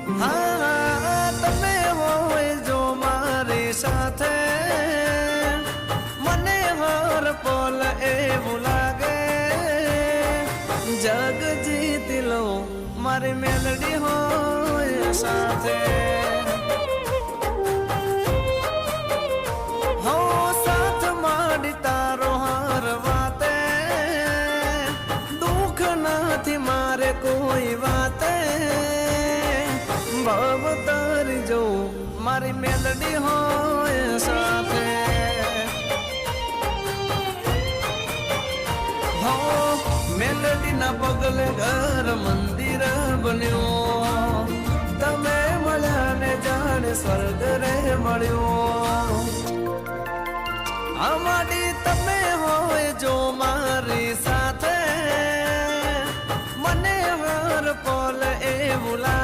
હા તમે હોય જો મારી સાથે મને હર પલ એવું લાગે જગ જીતી લો મારી મેલડી હોય સાથે હો સાથ માંડી તારો હર વાતે દુઃખ નથી મારે કોઈ વાતે ભાવ તારી જો મારી મેલડી હોય સાથે હો મેલડી ના પગલે ઘર મંદિર બન્યો તમે મળ્યા ને જાણે સ્વર્ગ રે મળ્યો અમારી તમે હોય જો મારી સાથે મને હર પલ એવું લાગે